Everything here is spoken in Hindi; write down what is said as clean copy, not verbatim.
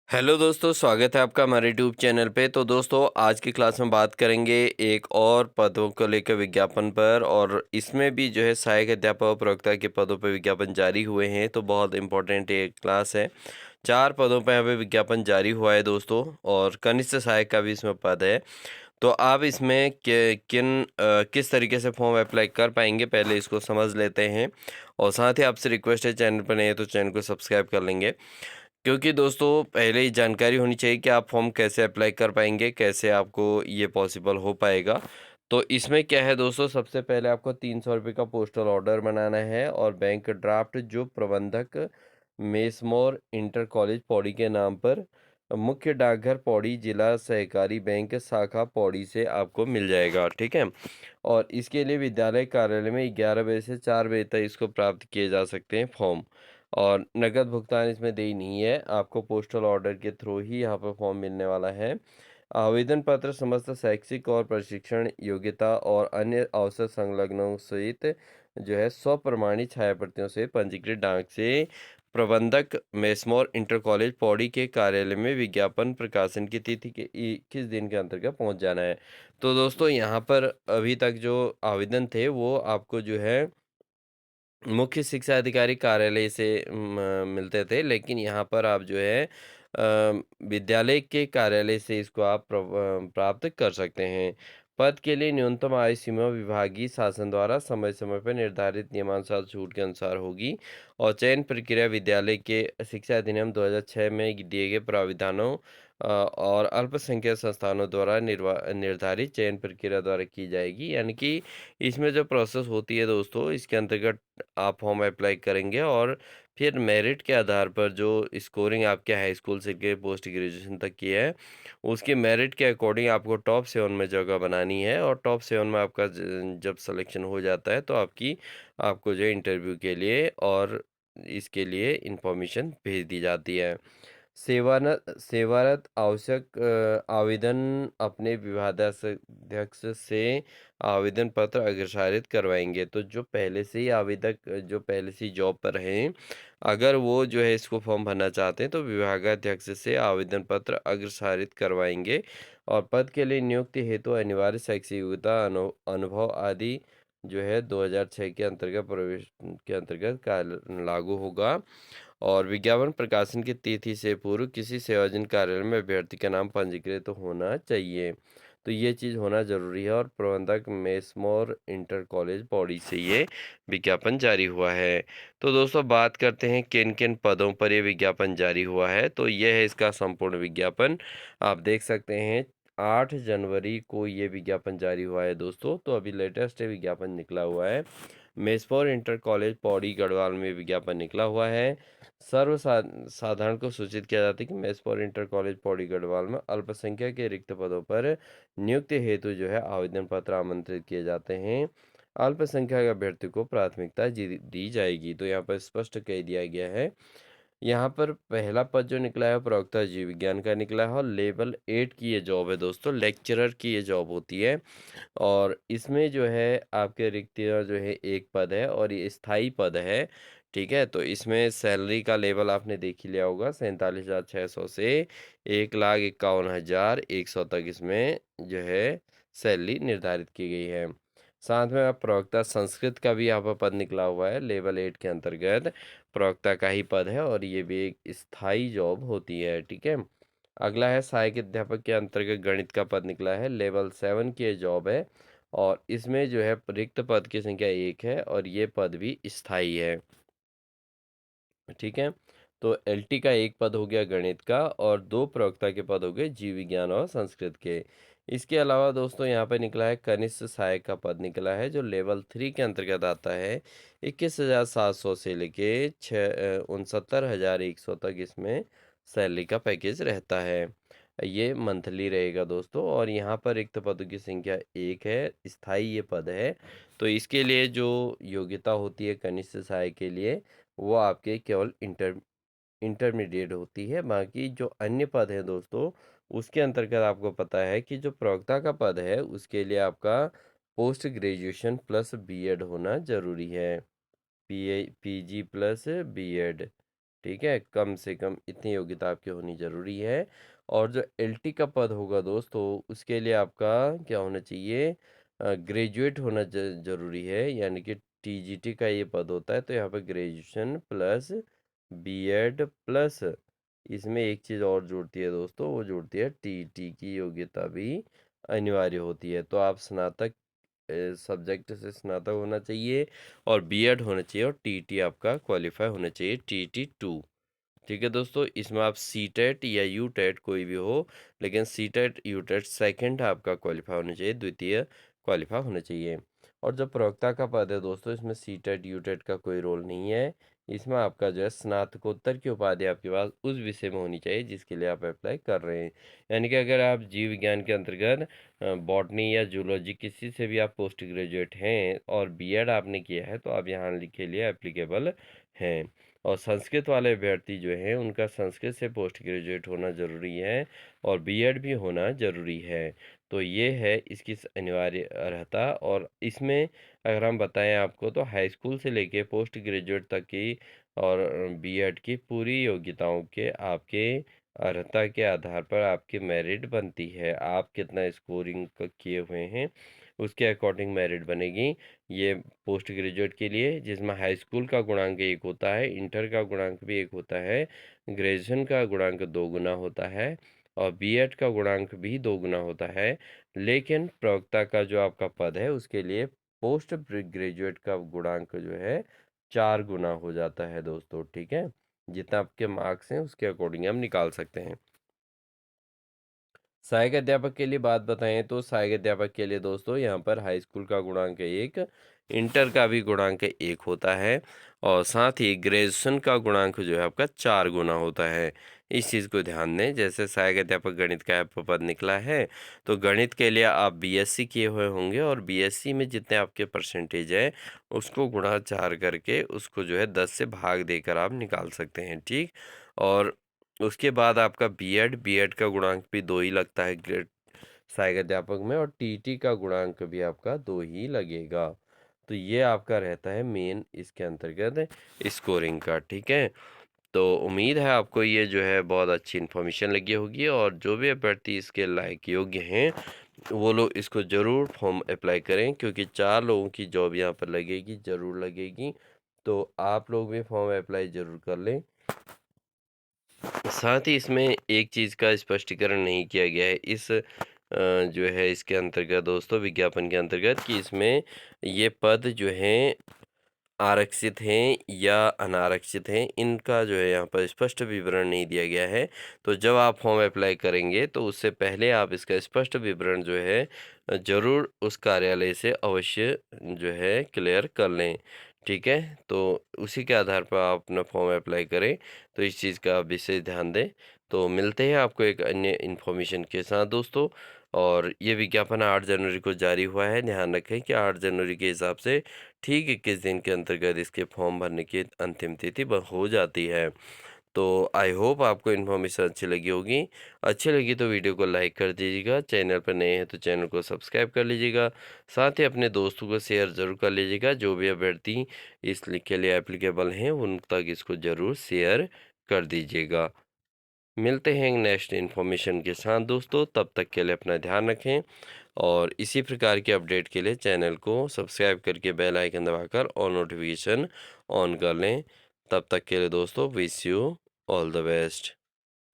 हेलो दोस्तों, स्वागत है आपका हमारे यूट्यूब चैनल पे। तो दोस्तों, आज की क्लास में बात करेंगे एक और पदों को लेकर विज्ञापन पर, और इसमें भी जो है सहायक अध्यापक और प्रवक्ता के पदों पर विज्ञापन जारी हुए हैं। तो बहुत इंपॉर्टेंट ये क्लास है। 4 पदों पर यहाँ पे विज्ञापन जारी हुआ है दोस्तों, और कनिष्ठ सहायक का भी इसमें पद है। तो आप इसमें किस तरीके से फॉर्म अप्लाई कर पाएंगे, पहले इसको समझ लेते हैं। और साथ ही आपसे रिक्वेस्ट है, चैनल पर नए हैं तो चैनल को सब्सक्राइब कर लेंगे, क्योंकि दोस्तों पहले ही जानकारी होनी चाहिए कि आप फॉर्म कैसे अप्लाई कर पाएंगे, कैसे आपको ये पॉसिबल हो पाएगा। तो इसमें क्या है दोस्तों, सबसे पहले आपको 300 रुपये का पोस्टल ऑर्डर बनाना है, और बैंक ड्राफ्ट जो प्रबंधक मेसमोर इंटर कॉलेज पौड़ी के नाम पर, मुख्य डाकघर पौड़ी, जिला सहकारी बैंक शाखा पौड़ी से आपको मिल जाएगा। ठीक है। और इसके लिए विद्यालय कार्यालय में 11 बजे से 4 बजे तक इसको प्राप्त किए जा सकते हैं फॉर्म। और नकद भुगतान इसमें देय नहीं है, आपको पोस्टल ऑर्डर के थ्रू ही यहाँ पर फॉर्म मिलने वाला है। आवेदन पत्र समस्त शैक्षिक और प्रशिक्षण योग्यता और अन्य अवसर संलग्नों सहित जो है स्वप्रमाणित छायाप्रतियों से पंजीकृत डाक से प्रबंधक मेसमोर इंटर कॉलेज पौड़ी के कार्यालय में विज्ञापन प्रकाशन की तिथि के 21 दिन के अंतर्गत पहुंच जाना है। तो दोस्तों, यहाँ पर अभी तक जो आवेदन थे वो आपको जो है मुख्य शिक्षा अधिकारी कार्यालय से मिलते थे, लेकिन यहाँ पर आप जो है विद्यालय के कार्यालय से इसको आप प्राप्त कर सकते हैं। पद के लिए न्यूनतम आयु सीमा विभागीय शासन द्वारा समय समय पर निर्धारित नियमानुसार छूट के अनुसार होगी, और चयन प्रक्रिया विद्यालय के शिक्षा अधिनियम 2006 में दिए गए प्राविधानों और अल्पसंख्यक संस्थानों द्वारा निर्धारित चयन प्रक्रिया द्वारा की जाएगी। यानी कि इसमें जो प्रोसेस होती है दोस्तों, इसके अंतर्गत आप फॉर्म अप्लाई करेंगे, और फिर मेरिट के आधार पर जो स्कोरिंग आपके हाई स्कूल से के पोस्ट ग्रेजुएशन तक की है, उसके मेरिट के अकॉर्डिंग आपको टॉप 7 में जगह बनानी है। और टॉप 7 में आपका जब सिलेक्शन हो जाता है तो आपको जो है इंटरव्यू के लिए और इसके लिए इंफॉर्मेशन भेज दी जाती है। सेवारत आवश्यक आवेदन अपने विभागाध्यक्ष से आवेदन पत्र अग्रसारित करवाएंगे। तो जो पहले से ही आवेदक जो पहले से ही जॉब पर हैं, अगर वो जो है इसको फॉर्म भरना चाहते हैं तो विभागाध्यक्ष से आवेदन पत्र अग्रसारित करवाएंगे। और पद के लिए नियुक्ति हेतु अनिवार्य शैक्षिक योग्यता अनुभव आदि जो है 2006 के अंतर्गत प्रवेश के अंतर्गत लागू होगा। और विज्ञापन प्रकाशन की तिथि से पूर्व किसी सेवाजन कार्यालय में अभ्यर्थी का नाम पंजीकृत तो होना चाहिए। तो ये चीज़ होना जरूरी है, और प्रबंधक मेसमोर इंटर कॉलेज पौड़ी से ये विज्ञापन जारी हुआ है। तो दोस्तों, बात करते हैं किन किन पदों पर ये विज्ञापन जारी हुआ है। तो ये है इसका संपूर्ण विज्ञापन, आप देख सकते हैं। 8 जनवरी को ये विज्ञापन जारी हुआ है दोस्तों। तो अभी लेटेस्ट विज्ञापन निकला हुआ है। मेसफोर इंटर कॉलेज पौड़ी गढ़वाल में विज्ञापन निकला हुआ है। साधारण को सूचित किया जाता है कि मेसफोर इंटर कॉलेज पौड़ी गढ़वाल में अल्पसंख्यक के रिक्त पदों पर नियुक्ति हेतु जो है आवेदन पत्र आमंत्रित किए जाते हैं। अल्पसंख्यक अभ्यर्थी को प्राथमिकता दी जाएगी। तो यहाँ पर स्पष्ट कह दिया गया है। यहाँ पर पहला पद जो निकला है प्रवक्ता जीव विज्ञान का निकला है, और लेवल 8 की ये जॉब है दोस्तों, लेक्चरर की ये जॉब होती है। और इसमें जो है आपके रिक्तियाँ जो है एक पद है, और ये स्थायी पद है। ठीक है। तो इसमें सैलरी का लेवल आपने देख ही लिया होगा, 47,600 से 1,51,100 तक इसमें जो है सैलरी निर्धारित की गई है। साथ में आप प्रवक्ता संस्कृत का भी यहाँ पर पद निकला हुआ है, लेवल 8 के अंतर्गत प्रवक्ता का ही पद है, और ये भी एक स्थायी जॉब होती है। ठीक है। अगला है सहायक अध्यापक के अंतर्गत गणित का पद निकला है, लेवल 7 की ये जॉब है, और इसमें जो है रिक्त पद की संख्या 1 है, और ये पद भी स्थायी है। ठीक है। तो एलटी का एक पद हो गया गणित का, और 2 प्रवक्ता के पद हो गए जीव विज्ञान और संस्कृत के। इसके अलावा दोस्तों यहाँ पे निकला है कनिष्ठ सहायक का पद निकला है, जो लेवल 3 के अंतर्गत आता है। 21,700 से लेके 69,100 तक इसमें सैलरी का पैकेज रहता है। ये मंथली रहेगा दोस्तों। और यहाँ पर रिक्त पदों की संख्या 1 है, स्थायी ये पद है। तो इसके लिए जो योग्यता होती है कनिष्ठ सहायक के लिए, वो आपके केवल इंटरमीडिएट होती है। बाकी जो अन्य पद है दोस्तों, उसके अंतर्गत आपको पता है कि जो प्रवक्ता का पद है उसके लिए आपका पोस्ट ग्रेजुएशन प्लस बीएड होना जरूरी है। PG plus BEd. ठीक है, कम से कम इतनी योग्यता आपकी होनी ज़रूरी है। और जो एलटी का पद होगा दोस्तों, उसके लिए आपका क्या होना चाहिए, ग्रेजुएट होना ज़रूरी है, यानी कि टीजीटी का ये पद होता है, तो यहाँ पे ग्रेजुएशन प्लस बीएड प्लस इसमें एक चीज़ और जुड़ती है दोस्तों, वो जुड़ती है टीटी की योग्यता भी अनिवार्य होती है। तो आप स्नातक सब्जेक्ट से स्नातक होना चाहिए और बीएड होना चाहिए, और टीटी आपका क्वालिफाई होना चाहिए, टीटी 2। ठीक है दोस्तों, इसमें आप सी टेट या यू टेट कोई भी हो, लेकिन C TET U TET second आपका क्वालिफाई होना चाहिए, द्वितीय क्वालिफाई होना चाहिए। और जो प्रवक्ता का पद है दोस्तों, इसमें सी टेट यू टेट का कोई रोल नहीं है। इसमें आपका जो है स्नातकोत्तर की उपाधि आपके पास उस विषय में होनी चाहिए जिसके लिए आप अप्लाई कर रहे हैं। यानी कि अगर आप जीव विज्ञान के अंतर्गत बॉटनी या जूलॉजी किसी से भी आप पोस्ट ग्रेजुएट हैं और बीएड आपने किया है, तो आप यहाँ के लिए एप्लीकेबल हैं। और संस्कृत वाले अभ्यर्थी जो हैं, उनका संस्कृत से पोस्ट ग्रेजुएट होना ज़रूरी है और बीएड भी होना ज़रूरी है। तो ये है इसकी अनिवार्य अर्हता। और इसमें अगर हम बताएं आपको, तो हाई स्कूल से लेके पोस्ट ग्रेजुएट तक की और बीएड की पूरी योग्यताओं के आपके अर्हता के आधार पर आपकी मेरिट बनती है। आप कितना स्कोरिंग किए हुए हैं, उसके अकॉर्डिंग मेरिट बनेगी। ये पोस्ट ग्रेजुएट के लिए, जिसमें हाई स्कूल का गुणांक 1 होता है, इंटर का गुणांक भी 1 होता है, ग्रेजुएशन का गुणांक 2 गुना होता है, और बीएड का गुणांक भी 2 गुना होता है। लेकिन प्रवक्ता का जो आपका पद है, उसके लिए पोस्ट ग्रेजुएट का गुणांक जो है 4 गुना हो जाता है दोस्तों। ठीक है, जितना आपके मार्क्स हैं उसके अकॉर्डिंग हम निकाल सकते हैं। सहायक अध्यापक के लिए बात बताएं, तो सहायक अध्यापक के लिए दोस्तों यहाँ पर हाई स्कूल का गुणांक 1, इंटर का भी गुणांक 1 होता है, और साथ ही ग्रेजुएशन का गुणांक जो है आपका 4 गुना होता है। इस चीज़ को ध्यान दें। जैसे सहायक अध्यापक गणित का आपका पद निकला है, तो गणित के लिए आप बीएससी किए हुए होंगे, और बीएससी में जितने आपके परसेंटेज है उसको गुणा 4 करके उसको जो है 10 से भाग देकर आप निकाल सकते हैं। ठीक, और उसके बाद आपका बीएड, बीएड का गुणांक भी 2 ही लगता है ग्रेड सहायक अध्यापक में, और टीटी का गुणांक भी आपका 2 ही लगेगा। तो ये आपका रहता है मेन इसके अंतर्गत स्कोरिंग का। ठीक है, तो उम्मीद है आपको ये जो है बहुत अच्छी इन्फॉर्मेशन लगी होगी, और जो भी अभ्यर्थी इसके लायक योग्य हैं, वो लोग इसको ज़रूर फॉर्म अप्लाई करें, क्योंकि 4 लोगों की जॉब यहाँ पर लगेगी, ज़रूर लगेगी। तो आप लोग भी फॉर्म अप्लाई ज़रूर कर लें। साथ ही इसमें एक चीज़ का स्पष्टीकरण नहीं किया गया है इस जो है इसके अंतर्गत दोस्तों, विज्ञापन के अंतर्गत, कि इसमें ये पद जो हैं आरक्षित हैं या अनारक्षित हैं, इनका जो है यहाँ पर स्पष्ट विवरण नहीं दिया गया है। तो जब आप फॉर्म अप्लाई करेंगे, तो उससे पहले आप इसका स्पष्ट विवरण जो है ज़रूर उस कार्यालय से अवश्य जो है क्लियर कर लें। ठीक है, तो उसी के आधार पर आप अपना फॉर्म अप्लाई करें। तो इस चीज़ का आप विशेष ध्यान दें। तो मिलते हैं आपको एक अन्य इन्फॉर्मेशन के साथ दोस्तों। और ये विज्ञापन 8 जनवरी को जारी हुआ है। ध्यान रखें कि 8 जनवरी के हिसाब से ठीक 21 दिन के अंतर्गत इसके फॉर्म भरने की अंतिम तिथि हो जाती है। तो आई होप आपको इन्फॉर्मेशन अच्छी लगी होगी। अच्छी लगी तो वीडियो को लाइक कर दीजिएगा, चैनल पर नए हैं तो चैनल को सब्सक्राइब कर लीजिएगा, साथ ही अपने दोस्तों को शेयर ज़रूर कर लीजिएगा। जो भी अभ्यर्थी इस के लिए एप्लीकेबल हैं, उन तक इसको ज़रूर शेयर कर दीजिएगा। मिलते हैं नेक्स्ट इन्फॉर्मेशन के साथ दोस्तों, तब तक के लिए अपना ध्यान रखें, और इसी प्रकार के अपडेट के लिए चैनल को सब्सक्राइब करके बेल आइकन दबाकर और नोटिफिकेशन ऑन कर लें। तब तक के लिए दोस्तों, wish you all the best.